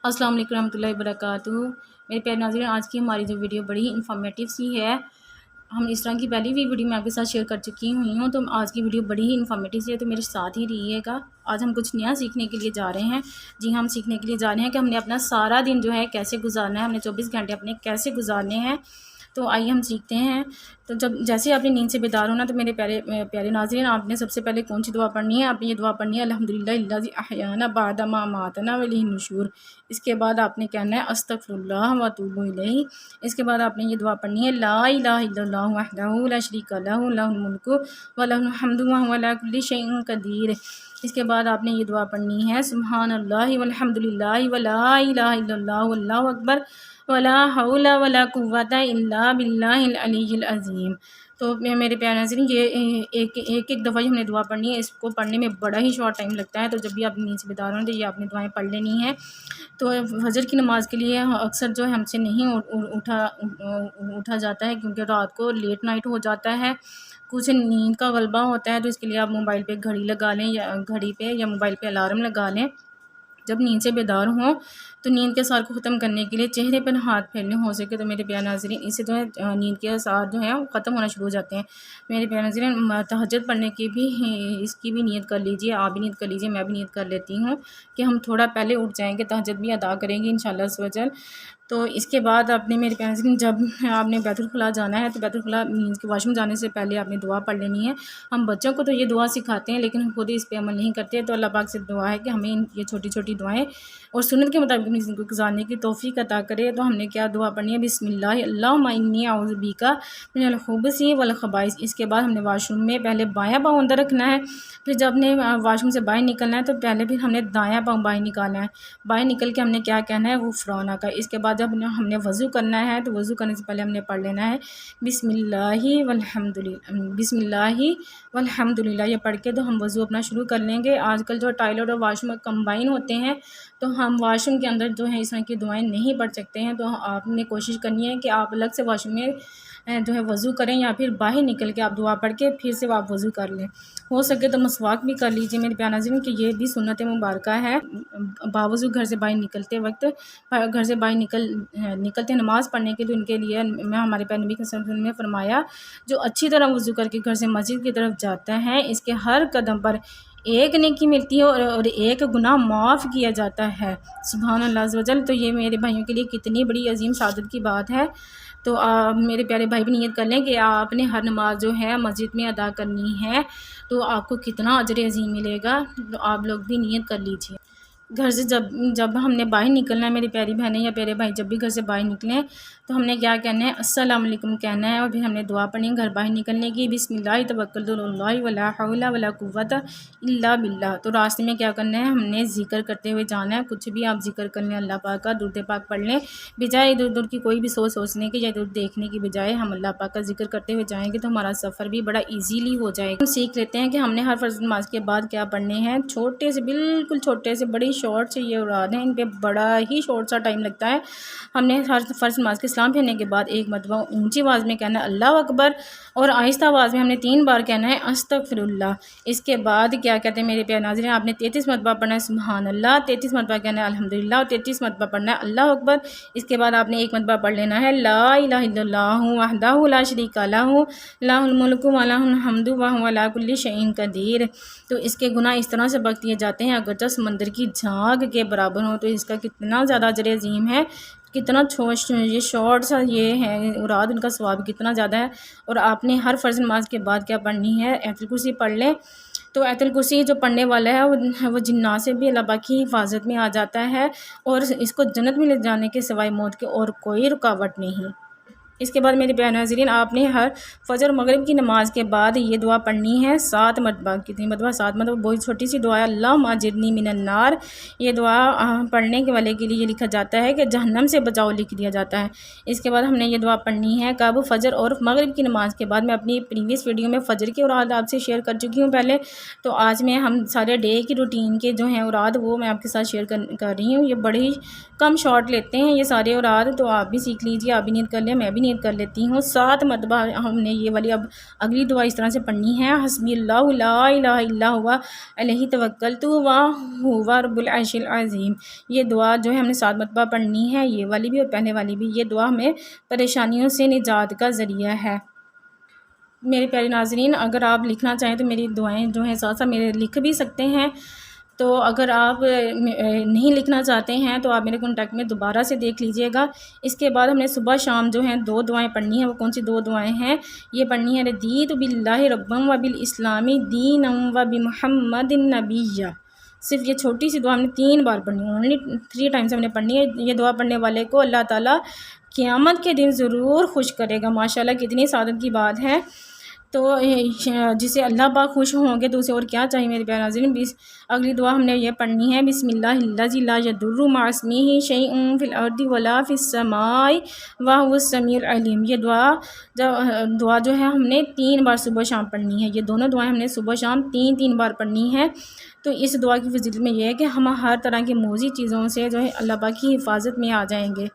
السلام علیکم ورحمۃ اللہ وبرکاتہ۔ میرے پیارے ناظرین، آج کی ہماری جو ویڈیو بڑی انفارمیٹیو سی ہے۔ ہم اس طرح کی پہلی بھی ویڈیو میں آپ کے ساتھ شیئر کر چکی ہوں، تو آج کی ویڈیو بڑی ہی انفارمیٹیو سی ہے، تو میرے ساتھ ہی رہیے گا۔ آج ہم کچھ نیا سیکھنے کے لیے جا رہے ہیں۔ جی، ہم سیکھنے کے لیے جا رہے ہیں کہ ہم نے اپنا سارا دن جو ہے کیسے گزارنا ہے، ہم نے 24 گھنٹے اپنے کیسے گزارنے ہیں۔ تو آئیے ہم سیکھتے ہیں۔ تو جیسے آپ نے نیند سے بیدار ہونا، تو میرے پیارے ناظرین، آپ نے سب سے پہلے کون سی دعا پڑھنی ہے؟ آپ نے یہ دعا پڑھنی ہے الحمدللہ الذی احیانا بعد ما اماتنا والیہ النشور۔ اس کے بعد آپ نے کہنا ہے استغفر اللہ و اتوب الیہ۔ اس کے بعد آپ نے یہ دعا پڑھنی ہے لا الہ الا اللہ وحدہ لا شریک لہ لہ الملک و لہ الحمد وہو علی کل شیء قدیر۔ اس کے بعد آپ نے یہ دعا پڑھنی ہے سبحان اللہ والحمد للہ ولا الہ الا اللہ واللہ اکبر ولا حول ولا قوۃ الا باللہ العلی العظیم۔ تو میرے پیارے ناظرین، یہ ایک دفعہ ہی ہم نے دعا پڑھنی ہے۔ اس کو پڑھنے میں بڑا ہی شارٹ ٹائم لگتا ہے، تو جب بھی آپ نیند سے بیدار ہوں تو یہ آپ نے دعائیں پڑھ لینی ہیں۔ تو فجر کی نماز کے لیے اکثر جو ہے ہم سے نہیں اٹھا جاتا ہے، کیونکہ رات کو لیٹ نائٹ ہو جاتا ہے، کچھ نیند کا غلبہ ہوتا ہے۔ تو اس کے لیے آپ موبائل پہ گھڑی لگا لیں، یا گھڑی پہ یا موبائل پہ الارم لگا لیں۔ جب نیند سے بیدار ہوں تو نیند کے اثار کو ختم کرنے کے لیے چہرے پر ہاتھ پھیرنے ہو سکے تو میرے پیارے ناظرین، اس سے جو ہے نیند کے اثار جو ہیں وہ ختم ہونا شروع ہو جاتے ہیں۔ میرے پیارے ناظرین، تہجد پڑھنے کی بھی اس کی بھی نیت کر لیجئے، آپ بھی نیت کر لیجئے، میں بھی نیت کر لیتی ہوں کہ ہم تھوڑا پہلے اٹھ جائیں گے، تہجد بھی ادا کریں گے انشاءاللہ عز و جل۔ تو اس کے بعد آپ نے میرے پیارے ناظرین، جب آپ نے بیت الخلاء جانا ہے تو بیت الخلاء مینس کہ واش روم جانے سے پہلے آپ نے دعا پڑھ لینی ہے۔ ہم بچوں کو تو یہ دعا سکھاتے ہیں، لیکن ہم خود اس پہ عمل نہیں کرتے، تو اللہ پاک سے دعا ہے کہ ہمیں یہ چھوٹی چھوٹی دعائیں اور سنت کے مطابق اپنی زندگی کو گزارنے کی توفیق عطا کرے۔ تو ہم نے کیا دعا پڑھنی ہے؟ بسم اللہ اللہم انی اعوذ بک من الخبث والخبائث۔ اس کے بعد ہم نے واش روم میں پہلے بایاں پاؤں اندر رکھنا ہے، پھر جب نے واش روم سے باہر نکلنا ہے تو پہلے پھر ہم نے دایاں پاؤں باہر نکالنا ہے۔ باہر نکل کے ہم نے کیا کہنا ہے؟ غفرانک کا۔ اس کے بعد جب ہم نے وضو کرنا ہے تو وضو کرنے سے پہلے ہم نے پڑھ لینا ہے بسم اللہ والحمد للہ۔ یہ پڑھ کے تو ہم وضو اپنا شروع کر لیں گے۔ آج کل جو ٹائلٹ اور واش روم کمبائن ہوتے ہیں، تو ہم واش روم کے اندر جو ہے اس طرح کی دعائیں نہیں پڑھ سکتے ہیں، تو آپ نے کوشش کرنی ہے کہ آپ الگ سے واش روم میں جو ہے وضو کریں، یا پھر باہر نکل کے آپ دعا پڑھ کے پھر سے آپ وضو کر لیں۔ ہو سکے تو مسواک بھی کر لیجیے میرے پیارے ناظرین، کہ یہ بھی سنت مبارکہ ہے۔ باوضو گھر سے باہر نکلتے وقت، گھر سے باہر نکلتے نماز پڑھنے کے لیے، ان کے لیے ہمارے پیارے نبی صلی اللہ علیہ وسلم نے فرمایا جو اچھی طرح وضو کر کے گھر سے مسجد کی طرف جاتا ہے، اس کے ہر قدم پر ایک نیکی ملتی ہے اور ایک گناہ معاف کیا جاتا ہے۔ سبحان اللہ عز و جل۔ تو یہ میرے بھائیوں کے لیے کتنی بڑی عظیم سعادت کی بات ہے۔ تو میرے پیارے بھائی بھی نیت کر لیں کہ آپ نے ہر نماز جو ہے مسجد میں ادا کرنی ہے، تو آپ کو کتنا اجر عظیم ملے گا، تو آپ لوگ بھی نیت کر لیجیے۔ گھر سے جب ہم نے باہر نکلنا ہے، میری پیاری بہنیں یا پیارے بھائی، جب بھی گھر سے باہر نکلیں تو ہم نے کیا کہنا ہے؟ السلام علیکم کہنا ہے، اور پھر ہم نے دعا پڑھنی ہے گھر باہر نکلنے کی بسم اللہ توکلت علی اللہ ولا حول ولا قوۃ الا باللہ۔ تو راستے میں کیا کرنا ہے؟ ہم نے ذکر کرتے ہوئے جانا ہے، کچھ بھی آپ ذکر کر لیں اللہ پاک کا، درود پاک پڑھ لیں، بجائے ادھر ادھر کی کوئی بھی سوچنے کے یا ادھر دیکھنے کی بجائے ہم اللہ پاک کا ذکر کرتے ہوئے جائیں گے تو ہمارا سفر بھی بڑا ایزیلی ہو جائے گا۔ ہم سیکھ لیتے ہیں کہ ہم نے ہر فرض نماز کے بعد کیا پڑھنے ہیں۔ چھوٹے سے، بالکل چھوٹے سے، بڑی شارٹ سے یہ اوراد ہیں، ان پہ بڑا ہی شارٹ سا ٹائم لگتا ہے۔ ہم نے ہر فرض نماز کے سلام پھیرنے کے بعد ایک مرتبہ اونچی آواز میں کہنا ہے اللہ اکبر، اور آہستہ آواز میں ہم نے 3 بار کہنا ہے استغفر اللہ۔ اس کے بعد کیا کہتے ہیں میرے پیارے ناظرین، آپ نے 33 مرتبہ پڑھنا ہے سبحان اللہ، 33 مرتبہ کہنا ہے الحمدللہ، اور 33 مرتبہ پڑھنا ہے اللہ اکبر۔ اس کے بعد آپ نے ایک مرتبہ پڑھ لینا ہے لا الہ الا اللہ وحدہ لا شریک لہ لہ الملک و لہ الحمد وہو علی کل شیء قدیر۔ تو اس کے گناہ اس طرح سے بخش دیے جاتے ہیں اگرچہ سمندر کی جھاگ کے برابر ہوں۔ تو اس کا کتنا زیادہ اجر عظیم ہے، کتنا یہ شارٹ سا یہ ہے اوراد، ان کا ثواب کتنا زیادہ ہے۔ اور آپ نے ہر فرض نماز کے بعد کیا پڑھنی ہے؟ آیت الکرسی پڑھ لیں۔ تو آیت الکرسی جو پڑھنے والا ہے وہ جنات سے بھی اللہ پاک کی حفاظت میں آ جاتا ہے، اور اس کو جنت میں لے جانے کے سوائے موت کے اور کوئی رکاوٹ نہیں۔ اس کے بعد میرے پیارے ناظرین، آپ نے ہر فجر مغرب کی نماز کے بعد یہ دعا پڑھنی ہے 7 مرتبہ۔ کتنی مرتبہ؟ 7 مرتبہ۔ بہت چھوٹی سی دعا ہے اللہم اجرنی من النار۔ یہ دعا پڑھنے کے والے کے لیے یہ لکھا جاتا ہے کہ جہنم سے بچاؤ لکھ دیا جاتا ہے۔ اس کے بعد ہم نے یہ دعا پڑھنی ہے کب؟ فجر اور مغرب کی نماز کے بعد۔ میں اپنی پریویس ویڈیو میں فجر کے اوراد آپ سے شیئر کر چکی ہوں پہلے، تو آج میں ہم سارے ڈے کی روٹین کے جو ہیں اوراد وہ میں آپ کے ساتھ شیئر کر رہی ہوں۔ یہ بڑے ہی کم شارٹ لیتے ہیں یہ سارے اوراد، تو آپ بھی سیکھ لیجیے، آپ بھی نیت کر لیں، میں بھی نیت کر لیتی ہوں 7 مرتبہ ہم نے یہ والی اب اگلی دعا اس طرح سے پڑھنی ہے، حسبی اللہ لا الہ الا ہوا علیہ توکلت وہو رب العرش العظیم۔ یہ دعا جو ہے ہم نے 7 مرتبہ پڑھنی ہے، یہ والی بھی اور پہلے والی بھی۔ یہ دعا ہمیں پریشانیوں سے نجات کا ذریعہ ہے۔ میرے پیارے ناظرین، اگر آپ لکھنا چاہیں تو میری دعائیں جو ہیں ساتھ ساتھ میرے لکھ بھی سکتے ہیں، تو اگر آپ نہیں لکھنا چاہتے ہیں تو آپ میرے کانٹیکٹ میں دوبارہ سے دیکھ لیجئے گا۔ اس کے بعد ہم نے صبح شام جو ہیں 2 دعائیں پڑھنی ہیں۔ وہ کون سی 2 دعائیں ہیں؟ یہ پڑھنی ہے رضیت باللہ ربا وبالاسلام دینا وبمحمد نبیا۔ صرف یہ چھوٹی سی دعا ہم نے 3 بار پڑھنی ہے، اونلی 3 ٹائمز ہم نے پڑھنی ہے۔ یہ دعا پڑھنے والے کو اللہ تعالیٰ قیامت کے دن ضرور خوش کرے گا۔ ماشاءاللہ کتنی سعادت کی بات ہے۔ تو جسے اللہ پاک خوش ہوں گے تو اسے اور کیا چاہیے میرے پیارے ناظرین۔ اگلی دعا ہم نے یہ پڑھنی ہے، بسم اللہ الذی لا یضر مع اسمہ شیء فی الارض ولا فی السماء وہو السمیع العلیم۔ یہ دعا جو ہے ہم نے 3 بار صبح شام پڑھنی ہے۔ یہ دونوں دعائیں ہم نے صبح شام 3 بار پڑھنی ہے۔ تو اس دعا کی فضیلت میں یہ ہے کہ ہم ہر طرح کی موذی چیزوں سے جو ہے اللہ پاک کی حفاظت میں آ جائیں گے۔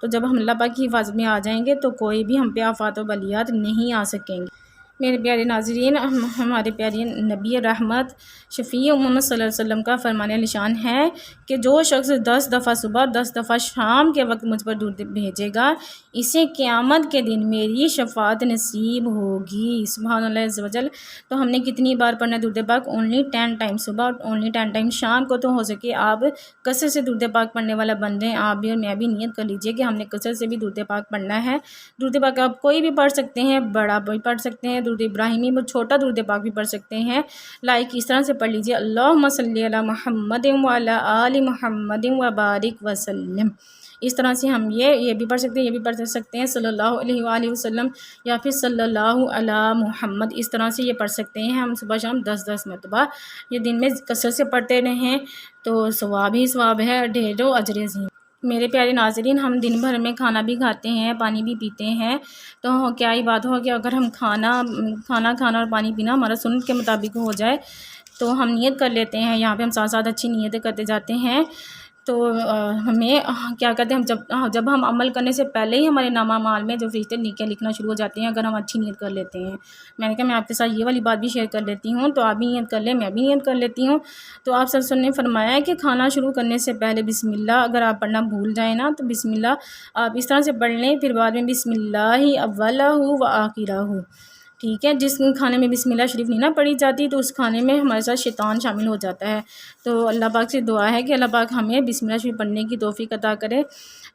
تو جب ہم اللہ پاک کی حفاظت میں آ جائیں گے تو کوئی بھی ہم پہ آفات و بلیات نہیں آ سکیں گے۔ میرے پیارے ناظرین، ہمارے پیارے نبی رحمت شفیع محمد صلی اللہ علیہ وسلم کا فرمان نشان ہے کہ جو شخص 10 دفعہ صبح 10 دفعہ شام کے وقت مجھ پر درود بھیجے گا، اسے قیامت کے دن میری شفاعت نصیب ہوگی۔ سبحان اللہ عز و جل۔ تو ہم نے کتنی بار پڑھنا ہے درود پاک؟ اونلی 10 ٹائم صبح اور اونلی 10 ٹائم شام کو۔ تو ہو سکے آپ کثرت سے درود پاک پڑھنے والا بندے، آپ بھی اور میں بھی نیت کر لیجئے کہ ہم نے کثرت سے بھی درود پاک پڑھنا ہے۔ درود پاک آپ کوئی بھی پڑھ سکتے ہیں، بڑا بھی پڑھ سکتے ہیں، درود ابراہیمی چھوٹا درود پاک بھی پڑھ سکتے ہیں۔ لائک اس طرح سے پڑھ لیجئے، اللہم صلی علی محمد وعلی آل محمد وبارک وسلم۔ اس طرح سے ہم یہ بھی پڑھ سکتے ہیں، یہ بھی پڑھ سکتے ہیں صلی اللہ علیہ وآلہ وسلم یا پھر صلی اللہ علی محمد۔ اس طرح سے یہ پڑھ سکتے ہیں ہم صبح شام 10 مرتبہ۔ یہ دن میں کثرت سے پڑھتے رہیں تو ثواب ہی ثواب ہے، ڈھیروں اجر عظیم۔ میرے پیارے ناظرین، ہم دن بھر میں کھانا بھی کھاتے ہیں، پانی بھی پیتے ہیں، تو کیا ہی بات ہو کہ اگر ہم کھانا اور پانی پینا ہمارا سنت کے مطابق ہو جائے تو ہم نیت کر لیتے ہیں۔ یہاں پہ ہم ساتھ ساتھ اچھی نیتیں کرتے جاتے ہیں۔ تو ہمیں کیا کہتے ہیں، جب ہم عمل کرنے سے پہلے ہی ہمارے نامہ اعمال میں جو فرشتے نیکیاں لکھنا شروع ہو جاتے ہیں اگر ہم اچھی نیت کر لیتے ہیں۔ میں نے کہا میں آپ کے ساتھ یہ والی بات بھی شیئر کر لیتی ہوں، تو آپ بھی نیت کر لیں، میں بھی نیت کر لیتی ہوں۔ تو آپ صلی اللہ علیہ وسلم نے فرمایا ہے کہ کھانا شروع کرنے سے پہلے بسم اللہ اگر آپ پڑھنا بھول جائیں نا تو بسم اللہ آپ اس طرح سے پڑھ لیں، پھر بعد میں بسم اللہ اولہ و آخرہ۔ ٹھیک ہے، جس کھانے میں بسم اللہ شریف نہیں نہ پڑھی جاتی تو اس کھانے میں ہمارے ساتھ شیطان شامل ہو جاتا ہے۔ تو اللہ پاک سے دعا ہے کہ اللہ پاک ہمیں بسم اللہ شریف پڑھنے کی توفیق عطا کرے۔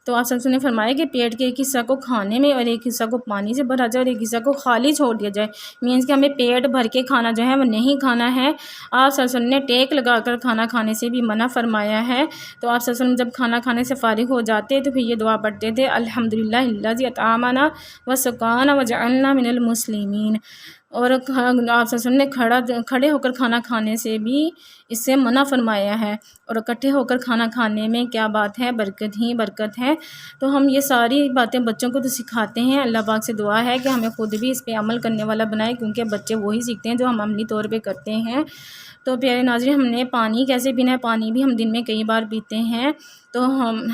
تو آپ سب نے فرمایا کہ پیٹ کے ایک حصہ کو کھانے میں اور ایک حصہ کو پانی سے بھرا جائے اور ایک حصہ کو خالی چھوڑ دیا جائے، مینس کہ ہمیں پیٹ بھر کے کھانا جو ہے وہ نہیں کھانا ہے۔ آپ صلی اللہ علیہ وسلم نے ٹیک لگا کر کھانا کھانے سے بھی منع فرمایا ہے۔ تو آپ صلی اللہ علیہ وسلم جب کھانا کھانے سے فارغ ہو جاتے تو پھر یہ دعا پڑھتے تھے، الحمدللہ الذی اطعمنا وسقانا وجعلنا من المسلمین۔ اور آپ صلی اللہ علیہ وسلم نے کھڑے ہو کر کھانا کھانے سے بھی اس سے منع فرمایا ہے، اور اکٹھے ہو کر کھانا کھانے میں کیا بات ہے، برکت ہی برکت ہے۔ تو ہم یہ ساری باتیں بچوں کو تو سکھاتے ہیں، اللہ پاک سے دعا ہے کہ ہمیں خود بھی اس پہ عمل کرنے والا بنائے، کیونکہ بچے وہی سیکھتے ہیں جو ہم عملی طور پہ کرتے ہیں۔ تو پیارے ناظرین، ہم نے پانی کیسے پینا ہے؟ پانی بھی ہم دن میں کئی بار پیتے ہیں، تو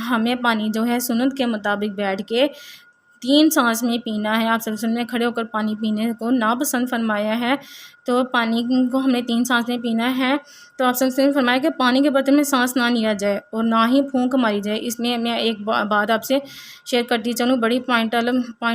ہمیں پانی جو ہے سنت کے مطابق بیٹھ کے 3 سانس میں پینا ہے۔ آپ صلی اللہ علیہ وسلم نے کھڑے ہو کر پانی پینے کو ناپسند فرمایا ہے، تو پانی کو ہم نے 3 سانس میں پینا ہے۔ تو آپ صلی اللہ علیہ وسلم نے فرمایا کہ پانی کے برتن میں سانس نہ لیا جائے اور نہ ہی پھونک ماری جائے۔ اس میں میں ایک بات آپ سے شیئر کرتی چلوں، بڑی پوائنٹ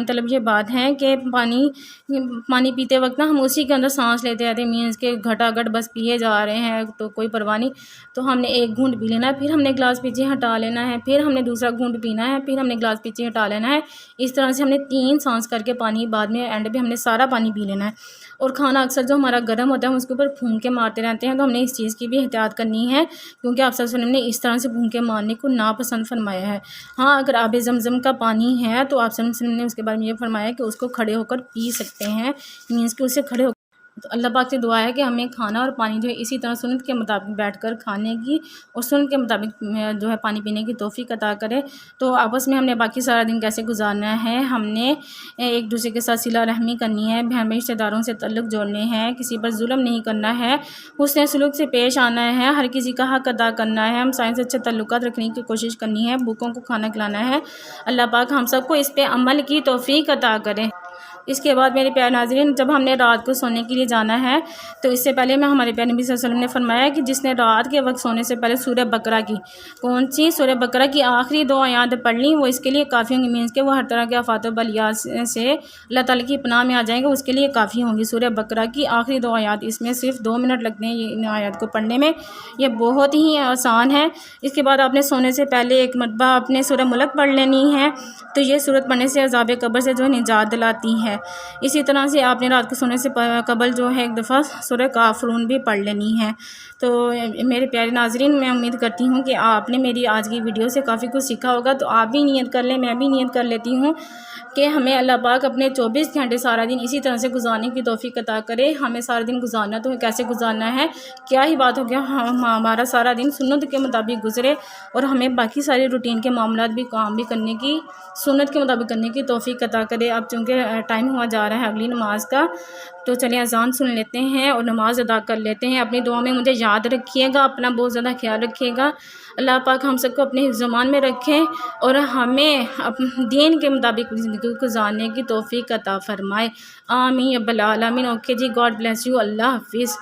طلب یہ بات ہے کہ پانی پیتے وقت نا ہم اسی کے اندر سانس لیتے رہتے ہیں، مینس کہ گھٹا گھٹ بس پیے جا رہے ہیں تو کوئی پرواہ نہیں۔ تو ہم نے ایک گھونٹ پی لینا ہے، پھر ہم نے گلاس پیچھے ہٹا لینا ہے، پھر ہم نے دوسرا گھونٹ پینا ہے، پھر ہم نے گلاس پیچھے ہٹا لینا ہے۔ اس طرح سے ہم نے 3 سانس کر کے پانی بعد میں اینڈ پہ ہم نے سارا پانی پی لینا ہے۔ اور کھانا اکثر جو ہمارا گرم ہوتا ہے ہم اس کے اوپر پھونکے مارتے رہتے ہیں، تو ہم نے اس چیز کی بھی احتیاط کرنی ہے، کیونکہ آپ صلی اللہ علیہ وسلم نے اس طرح سے پھونکے مارنے کو ناپسند فرمایا ہے۔ ہاں، اگر آب زمزم کا پانی ہے تو آپ صلی اللہ علیہ وسلم نے اس کے بارے میں یہ فرمایا کہ اس کو کھڑے ہو کر پی سکتے ہیں، مینس کہ اسے کھڑے ہو تو اللہ پاک سے دعا ہے کہ ہمیں کھانا اور پانی جو ہے اسی طرح سنت کے مطابق بیٹھ کر کھانے کی اور سنت کے مطابق جو ہے پانی پینے کی توفیق عطا کرے۔ تو آپس میں ہم نے باقی سارا دن کیسے گزارنا ہے، ہم نے ایک دوسرے کے ساتھ صلہ رحمی کرنی ہے، ہمیں رشتہ داروں سے تعلق جوڑنے ہیں، کسی پر ظلم نہیں کرنا ہے، حسن سلوک سے پیش آنا ہے، ہر کسی کا حق ادا کرنا ہے، ہم سائنس سے اچھے تعلقات رکھنے کی کوشش کرنی ہے، بھوکوں کو کھانا کھلانا ہے۔ اللہ پاک ہم سب کو اس پہ عمل کی توفیق عطا کرے۔ اس کے بعد میرے پیارے ناظرین، جب ہم نے رات کو سونے کے لیے جانا ہے تو اس سے پہلے میں ہمارے پیارے نبی صلی اللہ علیہ وسلم نے فرمایا کہ جس نے رات کے وقت سونے سے پہلے سورہ بقرہ کی کون سی سورہ بقرہ کی آخری 2 آیات پڑھ لیں، وہ اس کے لیے کافی ہوں گی، مینس کہ وہ ہر طرح کے آفات و بلیات سے اللہ تعالیٰ کی پناہ میں آ جائیں گے، اس کے لیے کافی ہوں گی۔ سورہ بقرہ کی آخری 2 آیات، اس میں صرف 2 منٹ لگتے ہیں یہ ان آیات کو پڑھنے میں، یہ بہت ہی آسان ہے۔ اس کے بعد آپ نے سونے سے پہلے ایک مرتبہ اپنے سورہ ملک پڑھ لینی ہے، تو یہ سورت پڑھنے سے عذاب قبر سے جو ہے نجات دلاتی ہے۔ اسی طرح سے آپ نے رات کو سونے سے قبل جو ہے ایک دفعہ سورہ کافرون بھی پڑھ لینی ہے۔ تو میرے پیارے ناظرین، میں امید کرتی ہوں کہ آپ نے میری آج کی ویڈیو سے کافی کچھ سیکھا ہوگا، تو آپ بھی نیت کر لیں، میں بھی نیت کر لیتی ہوں کہ ہمیں اللہ پاک اپنے 24 گھنٹے سارا دن اسی طرح سے گزارنے کی توفیق عطا کرے۔ ہمیں سارا دن گزارنا تو ہے، کیسے گزارنا ہے، کیا ہی بات ہو گیا، ہمارا سارا دن سنت کے مطابق گزرے اور ہمیں باقی سارے روٹین کے معاملات بھی کام بھی کرنے کی سنت کے مطابق کرنے کی توفیق عطا کرے۔ اب چونکہ ٹائم ہوا جا رہا ہے اگلی نماز کا، تو چلیں اذان سن لیتے ہیں اور نماز ادا کر لیتے ہیں۔ اپنی دعا میں مجھے یاد رکھیے گا، اپنا بہت زیادہ خیال رکھیے گا۔ اللہ پاک ہم سب کو اپنے حفظ و امان میں رکھیں اور ہمیں دین کے مطابق زندگی گزارنے کی توفیق عطا فرمائے۔ آمین رب العالمین۔ اوکے جی، گاڈ بلیس یو، اللہ حافظ۔